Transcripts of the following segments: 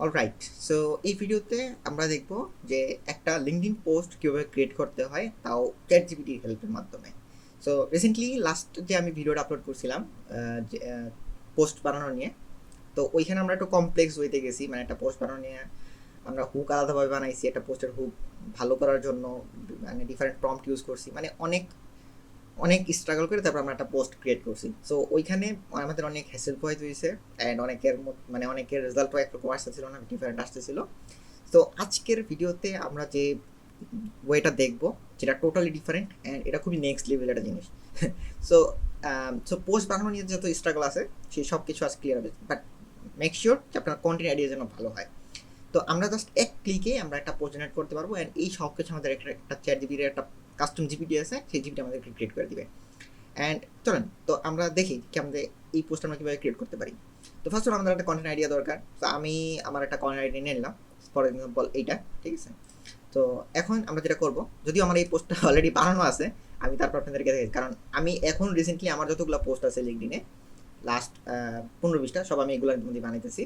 Alright, so এই ভিডিওতে আমরা দেখব যে একটা লিঙ্কডইন পোস্ট কীভাবে ক্রিয়েট করতে হয়, তাও চ্যাট জিপিটির হেল্পের মাধ্যমে। সো রিসেন্টলি লাস্ট যে আমি ভিডিওটা আপলোড করছিলাম যে পোস্ট বানানো নিয়ে, তো ওইখানে আমরা একটু কমপ্লেক্স ওয়েতে গেছি, মানে একটা পোস্ট বানানো নিয়ে আমরা হুক আলাদাভাবে বানাইছি, একটা পোস্টের হুক ভালো করার জন্য মানে ডিফারেন্ট প্রম্পট ইউজ করছি, মানে অনেক অনেক স্ট্রাগল করে তারপর আমরা একটা পোস্ট ক্রিয়েট করছি। সো ওইখানে আমাদের অনেক হ্যাসেল পোহাইতে হয়েছে, অ্যান্ড মানে অনেকের রেজাল্টও একরকম আসতেছিল না, ডিফারেন্ট আসতেছিল। তো আজকের ভিডিওতে আমরা যে ওয়েটা দেখবো, যেটা টোটালি ডিফারেন্ট অ্যান্ড এটা খুবই নেক্সট লেভেল একটা জিনিস। সো সো পোস্ট বানানো নিয়ে যত স্ট্রাগল আছে সেই সব কিছু আজ ক্লিয়ার হবে, বাট মেক শিওর যে আপনার কন্টেন্ট আইডিয়া যেন ভালো হয়। তো আমরা জাস্ট এক ক্লিকে আমরা একটা পোস্ট জেনারেট করতে পারবো, অ্যান্ড এই সব কিছু আমাদের একটা চ্যাট জিপিটির একটা কাস্টম জিপিটি আছে, সেই জিপিটি আমাদেরকে ক্রিয়েট করে দিবে। অ্যান্ড চলেন তো আমরা দেখি কি আমাদের এই পোস্ট আমরা কীভাবে ক্রিয়েট করতে পারি। তো ফার্স্ট অফ আমাদের একটা কন্টেন্ট আইডিয়া দরকার। তো আমি আমার একটা কন্টেন্ট আইডিয়া নিয়ে নিলাম, ফর এক্সাম্পল এইটা, ঠিক আছে। তো এখন আমরা যেটা করবো, যদিও আমার এই পোস্টটা অলরেডি বানানো আছে, আমি তারপর আপনাদেরকে দেখি, কারণ আমি এখন রিসেন্টলি আমার যতগুলো পোস্ট আছে লিঙ্কডিনে লাস্ট 15-20টা সব আমি এগুলোর মধ্যে বানাইতেছি।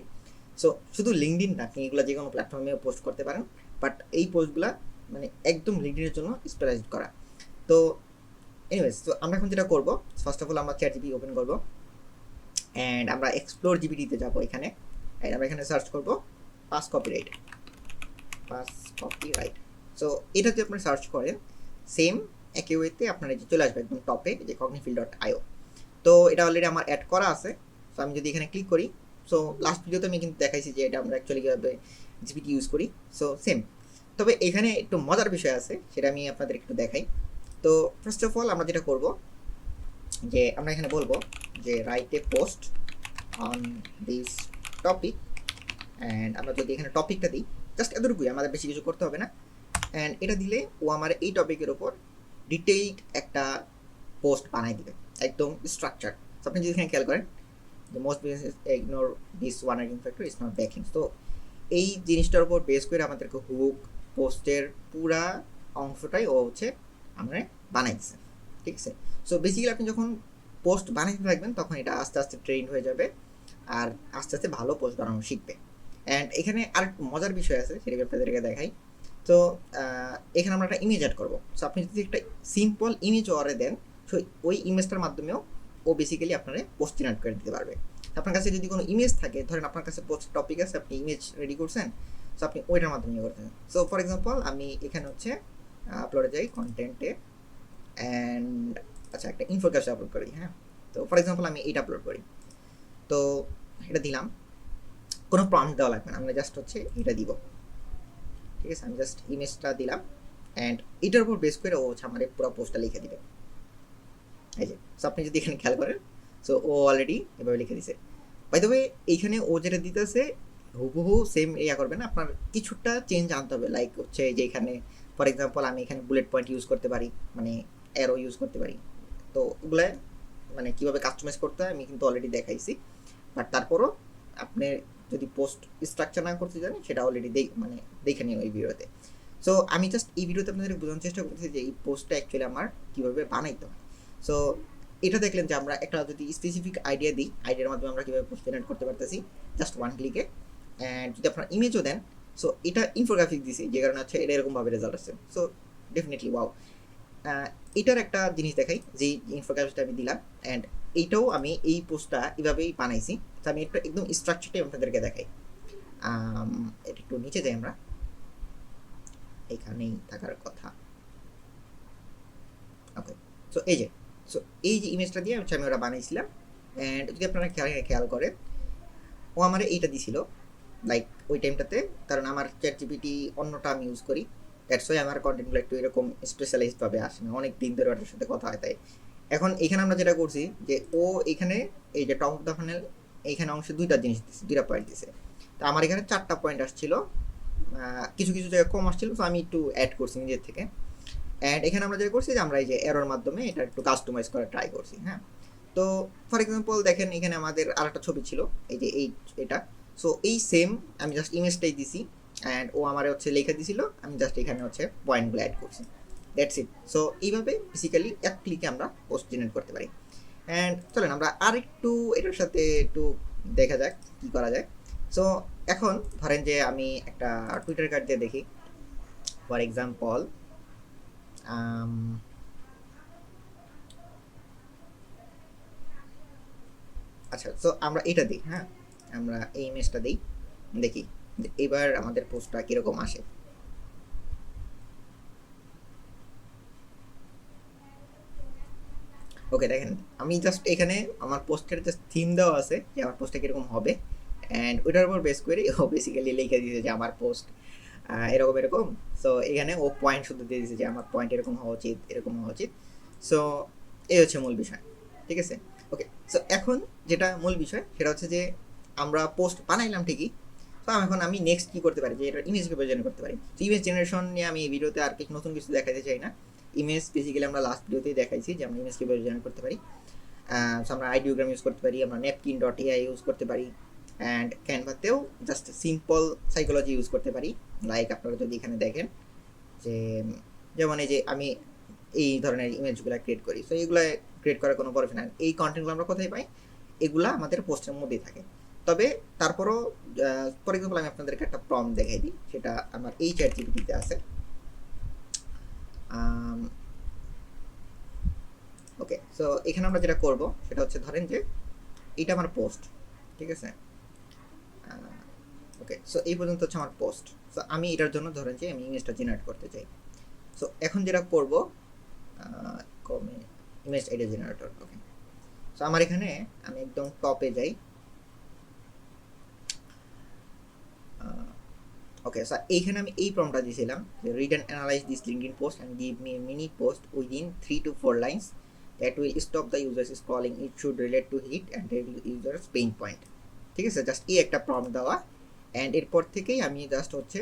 সো শুধু লিঙ্কডিন না, আপনি এগুলো যে কোনো প্ল্যাটফর্মে পোস্ট করতে পারেন, বাট এই পোস্টগুলো মানে একদম লিঙ্কডিনের জন্য স্পেশালাইজড করা। তো এনিওয়েজ, তো আমরা এখন যেটা করবো, ফার্স্ট অফ অল আমরা চ্যাট জিপিটি ওপেন করবো, অ্যান্ড আমরা এক্সপ্লোর জিপিটিতে যাবো এখানে, অ্যান্ড আমরা এখানে সার্চ করবো pass copyright. Pass copyright, so এটা যদি আপনি সার্চ করেন সেম একই ওয়েতে আপনার এই যে চলে আসবে একদম টপে, যে cognifield.io। তো এটা অলরেডি আমার অ্যাড করা আছে। সো আমি যদি এখানে ক্লিক করি, সো লাস্ট ভিডিওতে আমি কিন্তু দেখাইছি যে এটা আমরা অ্যাকচুয়ালি কীভাবে জিপিটি ইউজ করি। সো সেম, তবে এখানে একটু মজার বিষয় আছে, সেটা আমি আপনাদের একটু দেখাই। তো ফার্স্ট অফ অল আমরা যেটা করব, যে আমরা এখানে বলবো যে write a post on this topic, and আমরা যদি এখানে টপিকটা দিই, জাস্ট এতটুকুই, আমাদের বেশি কিছু করতে হবে না। অ্যান্ড এটা দিলে ও আমার এই টপিকের ওপর ডিটেইলড একটা পোস্ট বানাই দিবে, একদম স্ট্রাকচার। আপনি যদি এখানে খেয়াল করেন, the most businesses ignore this one ranking factor is not backing. তো এই জিনিসটার উপর বেস করে আমাদেরকে হুক পোস্টের পুরা অংশটাই ও হচ্ছে আমরা বানাইছে, ঠিক আছে। সো বেসিক্যালি আপনি যখন পোস্ট বানাইতে থাকবেন তখন এটা আস্তে আস্তে ট্রেন্ড হয়ে যাবে, আর আস্তে আস্তে ভালো পোস্ট বানানো শিখবে। অ্যান্ড এখানে আর মজার বিষয় আছে, সেটাকে আপনাদেরকে দেখাই। তো এখানে আমরা একটা ইমেজ অ্যাড করবো। সো আপনি যদি একটা সিম্পল ইমেজ অরে দেন, সো ওই ইমেজটার মাধ্যমেও ও বেসিক্যালি আপনারা পোস্ট জেনারেট করে দিতে পারবে। আপনার কাছে যদি কোনো ইমেজ থাকে, ধরেন আপনার কাছে পোস্ট টপিক আছে, আপনি ইমেজ রেডি করছেন, সো আপনি ওইটার মাধ্যমে ইয়ে করতেছেন। সো ফর এক্সাম্পল আমি এখানে হচ্ছে আপলোডে যাই কন্টেন্টে, অ্যান্ড আচ্ছা একটা ইনফোগ্রাফিক্স আপলোড করি, হ্যাঁ। তো ফর এক্সাম্পল আমি এইটা আপলোড করি, তো এটা দিলাম, কোনো প্রম্পট দেওয়া লাগবে না, আমরা জাস্ট হচ্ছে এটা দিব, ঠিক আছে। আমি জাস্ট ইমেজটা দিলাম, অ্যান্ড এটার উপর বেস করে ও হচ্ছে আমার পুরো পোস্টটা লিখে দিবে, এই যে। সো আপনি যদি এখানে খেয়াল করেন, সো ও অলরেডি এভাবে লিখে দিছে। বাই দ্য ওয়ে, এইখানে ও যেটা দিতেছে হুবহু সেম ইয়া করবে না, আপনার কিছুটা চেঞ্জ আনতে হবে। লাইক হচ্ছে যে এখানে ফর এক্সাম্পল আমি এখানে বুলেট পয়েন্ট ইউজ করতে পারি, মানে অ্যারো ইউজ করতে পারি। তো ওগুলো মানে কীভাবে কাস্টমাইজ করতে হয় আমি কিন্তু অলরেডি দেখাইছি, বাট তারপরও আপনি যদি পোস্ট স্ট্রাকচার না করতে জানেন, সেটা অলরেডি মানে দেখে নিন ওই ভিডিওতে। সো আমি জাস্ট এই ভিডিওতে আপনাদের বোঝানোর চেষ্টা করতেছি যে এই পোস্টটা অ্যাকচুয়ালি আমার কীভাবে বানাইতে হয়। সো এটা দেখলেন যে আমরা একটা যদি স্পেসিফিক আইডিয়া দিই, আইডিয়ার মাধ্যমে আমরা কীভাবে পোস্ট জেনারেট করতে পারতেছি জাস্ট ওয়ান ক্লিকে। অ্যান্ড যদি আপনার ইমেজও দেন, সো এটা ইনফোগ্রাফিক দিছি, যে কারণে হচ্ছে এটা এরকমভাবে রেজাল্ট আসছে। So definitely wow. এটার একটা জিনিস দেখাই, যে ইনফোগ্রাফিকটা আমি দিলাম, অ্যান্ড এইটাও আমি এই পোস্টটা এভাবেই বানাইছি। তো আমি একটা একদম স্ট্রাকচারটাই আপনাদেরকে দেখাই। এটা একটু নিচে যাই, আমরা এখানেই থাকার কথা। ওকে, সো এই যে, সো এই যে ইমেজটা দিয়ে হচ্ছে আমি ওরা বানাইছিলাম। অ্যান্ড যদি আপনারা খেয়াল করেন, ও আমার এইটা দিছিল লাইক ওই টাইমটাতে, কারণ আমার চ্যাট জিপিটি অন্যটা আমি ইউজ করি, দ্যাটস ওয়াই আমার কন্টেন্টগুলো একটু এরকম স্পেশালাইজডভাবে আসে না, অনেক দিন ধরে ওটার সাথে কথা হয়। তাই এখন এখানে আমরা যেটা করছি, যে ও এখানে এই যে টপ অফ দ্য ফানেল এইখানে অংশে দুইটা জিনিস দিচ্ছে, দুইটা পয়েন্ট দিছে। তো আমার এখানে 4টা পয়েন্ট আসছিল, কিছু কিছু জায়গায় কম আসছিল, তো আমি একটু অ্যাড করছি নিজের থেকে। অ্যান্ড এখানে আমরা যেটা করছি যে আমরা এই যে এরোর মাধ্যমে এটা একটু কাস্টমাইজ করে ট্রাই করছি, হ্যাঁ। তো ফর এক্সাম্পল দেখেন, এখানে আমাদের আরেকটা ছবি ছিল, এই যে এটা। সো এই সেম আমি জাস্ট ইমেজটাই দিছি, অ্যান্ড ও আমার হচ্ছে লেখা দিছিল, আমি জাস্ট এখানে হচ্ছে পয়েন্টগুলো অ্যাড করছি, দ্যাটস ইট। সো এইভাবে বেসিক্যালি এক ক্লিকে আমরা পোস্ট জেনারেট করতে পারি। অ্যান্ড চলেন আমরা আর একটু এটার সাথে একটু দেখা যাক কী করা যায়। সো এখন ধরেন যে আমি একটা টুইটার কার্ড দিয়ে দেখি, ফর এক্সাম্পল আচ্ছা, সো আমরা এটা দিই, হ্যাঁ, আমরা এই ইমেজটা দিই, দেখি যে এবার আমাদের পোস্টটা কীরকম আসে। ওকে, দেখেন আমি জাস্ট এখানে আমার পোস্টের জাস্ট থিম দেওয়া আছে যে আমার পোস্টটা কীরকম হবে, অ্যান্ড ওইটার উপর বেস করে ও বেসিক্যালি লিখে দিয়েছে যে আমার পোস্ট এরকম এরকম। সো এখানে ও পয়েন্ট শুধু দিয়ে দিয়েছে যে আমার পয়েন্ট এরকম হওয়া উচিত, এরকম হওয়া উচিত। সো এই হচ্ছে মূল বিষয়, ঠিক আছে। ওকে, সো এখন যেটা মূল বিষয় সেটা হচ্ছে যে আমরা পোস্ট বানাইলাম ঠিকই, তো এখন আমি নেক্সট কী করতে পারি, যে এটা ইমেজ কীভাবে জেনারেট করতে পারি। তো ইমেজ জেনারেশন নিয়ে আমি এই ভিডিওতে আর কিছু নতুন কিছু দেখাতে চাই না। ইমেজ বেসিক্যালি আমরা লাস্ট ভিডিওতেই দেখাইছি যে আমরা ইমেজ কীভাবে জেনারেট করতে পারি। সো আমরা আইডিওগ্রাম ইউজ করতে পারি, আমরা নেপকিন ডট এআই ইউজ করতে পারি, অ্যান্ড ক্যানভাতেও জাস্ট সিম্পল সাইকোলজি ইউজ করতে পারি। লাইক আপনারা যদি এখানে দেখেন যে যেমন এই যে আমি এই ধরনের ইমেজগুলো ক্রিয়েট করি, সো এইগুলো ক্রিয়েট করার কোনো পরিবেশ না। এই কন্টেন্টগুলো আমরা কোথায় পাই, এগুলা আমাদের পোস্টের মধ্যেই থাকে। তবে তারপরও ফর এক্সাম্পল আমি আপনাদেরকে একটা প্রম্পট দেখাই দিই, সেটা আমার এই চ্যাটজিপিটিতে আছে। ওকে, সো এখানে আমরা যেটা করব সেটা হচ্ছে ধরেন যে এটা আমার পোস্ট, ঠিক আছে। ওকে, সো এই পর্যন্ত হচ্ছে আমার পোস্ট। সো আমি এটার জন্য ধরেন যে আমি ইমেজটা জেনারেট করতে চাই। সো এখন যেটা করব, কমে ইমেজ আইডিয়া জেনারেটর। ওকে, সো আমার এখানে আমি একদম টপে যাই। ওকে, সো এইখানে আমি এই প্রম্পটটা দিয়েছিলাম যে read and analyse this LinkedIn post and give me mini post within 3 to 4 lines that will stop the users scrolling, it should relate to hit and users pain point. ঠিক আছে, জাস্ট এই একটা প্রম্পট দেওয়া, and এরপর থেকেই আমি just হচ্ছে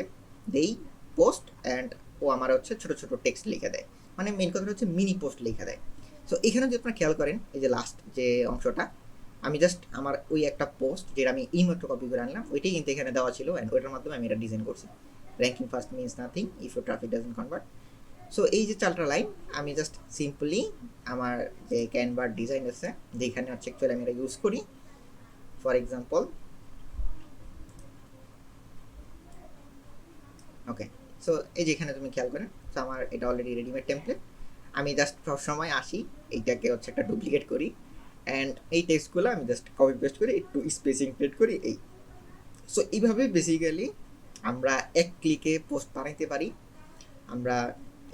দেই পোস্ট, অ্যান্ড ও আমার হচ্ছে ছোটো ছোটো টেক্সট লিখে দেয়, মানে মেন কথা হচ্ছে মিনি পোস্ট লিখে দেয়। সো এখানে যদি আপনারা খেয়াল করেন, এই যে লাস্ট যে অংশটা, আমি জাস্ট আমার ওই একটা পোস্ট যেটা আমি এইমাত্র কপি করে আনলাম ওইটাই কিন্তু এখানে দেওয়া ছিল, অ্যান্ড ওইটার মাধ্যমে আমি এটা ডিজাইন করছি। Ranking first means nothing if your traffic doesn't convert. So এই যে 4টা লাইন আমি জাস্ট সিম্পলি আমার যে ক্যানভার ডিজাইন আছে যেখানে হচ্ছে অ্যাকচুয়ালি আমি এটা ইউজ করি, ফর এক্সাম্পল। ওকে, সো এই যে এখানে তুমি খেয়াল করেন, সো আমার এটা অলরেডি রেডিমেড টেমপ্লেট। আমি জাস্ট সবসময় আসি এইটাকে হচ্ছে একটা ডুপ্লিকেট করি, অ্যান্ড এই টেক্সটগুলো আমি জাস্ট কপি পেস্ট করে একটু স্পেসিং ক্রিয়েট করি এই। সো এইভাবে বেসিক্যালি আমরা এক ক্লিকে পোস্ট বানাইতে পারি, আমরা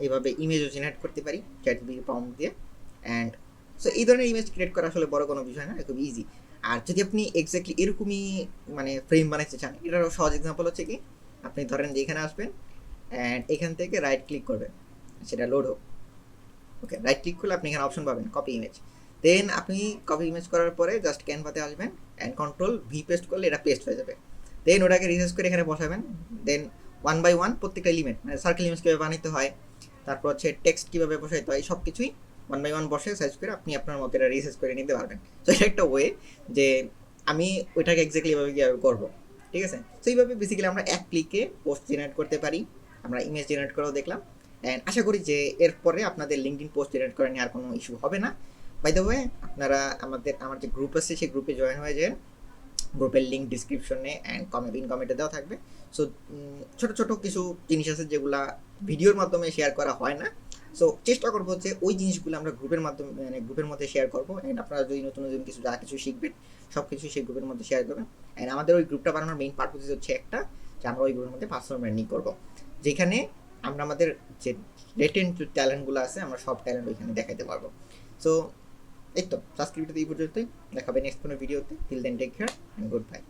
এইভাবে ইমেজও জেনারেট করতে পারি চ্যাটজিপিটি প্রম্পট দিয়ে। অ্যান্ড সো এই ধরনের ইমেজ ক্রিয়েট করা আসলে বড় কোনো বিষয় না, খুব ইজি। আর যদি আপনি এক্স্যাক্টলি এরকমই মানে ফ্রেম বানাইতে চান, এটারও সহজ এক্সাম্পল হচ্ছে কি, আপনি ধরেন যে এখানে আসবেন অ্যান্ড এখান থেকে রাইট ক্লিক করবেন, সেটা লোড হোক। ওকে, রাইট ক্লিক করলে আপনি এখানে অপশন পাবেন কপি ইমেজ। দেন আপনি কপি ইমেজ করার পরে জাস্ট ক্যানভাতে আসবেন অ্যান্ড কন্ট্রোল ভি পেস্ট করলে এটা পেস্ট হয়ে যাবে। দেন ওটাকে রিসার্চ করে এখানে বসাবেন। দেন 1 by 1 প্রত্যেকটা এলিমেন্ট, মানে সার্কেল ইমেজ কীভাবে বানাইতে হয়, তারপর হচ্ছে টেক্সট কীভাবে বসাইতে হয়, সব কিছুই 1 by 1 বসে সার্চ করে আপনি আপনার মতো এটা রিসার্চ করে নিতে পারবেন। তো এটা একটা ওয়ে যে আমি ওইটাকে এক্স্যাক্টলি এভাবে কীভাবে করবো, ঠিক আছে। তো এইভাবে বেসিক্যালি আমরা এক ক্লিকে পোস্ট জেনারেট করতে পারি, আমরা ইমেজ জেনারেট করেও দেখলাম। অ্যান্ড আশা করি যে এরপরে আপনাদের লিঙ্কডইন পোস্ট জেনারেট করা নিয়ে আর কোনো ইস্যু হবে না। বাই দ্য ওয়ে, আপনারা আমার যে গ্রুপ আছে সেই গ্রুপে জয়েন হয়ে যান। গ্রুপের লিঙ্ক ডিসক্রিপশনে অ্যান্ড কমেন্টে দেওয়া থাকবে। সো ছোটো ছোটো কিছু জিনিস আছে যেগুলা ভিডিওর মাধ্যমে শেয়ার করা হয় না। সো চেষ্টা করবো হচ্ছে ওই জিনিসগুলো আমরা গ্রুপের মাধ্যমে, মানে গ্রুপের মধ্যে শেয়ার করবো, অ্যান্ড আপনারা যদি নতুন নতুন কিছু যা কিছু শিখবেন সব কিছু সেই গ্রুপের মধ্যে শেয়ার করবেন। অ্যান্ড আমাদের ওই গ্রুপটা বানানোর মেইন পারপোজ হচ্ছে একটা, যে আমরা ওই গ্রুপের মধ্যে পার্সোনাল ব্র্যান্ডিং করবো, যেখানে আমরা আমাদের যে লেটেন্ট ট্যালেন্টগুলো আছে আমরা সব ট্যালেন্ট ওইখানে দেখাতে পারবো। সো এই তো সাবস্ক্রিপ্টটা এই পর্যন্তই, দেখাবে নেক্সট কোনো ভিডিওতে। Till then take care and good by.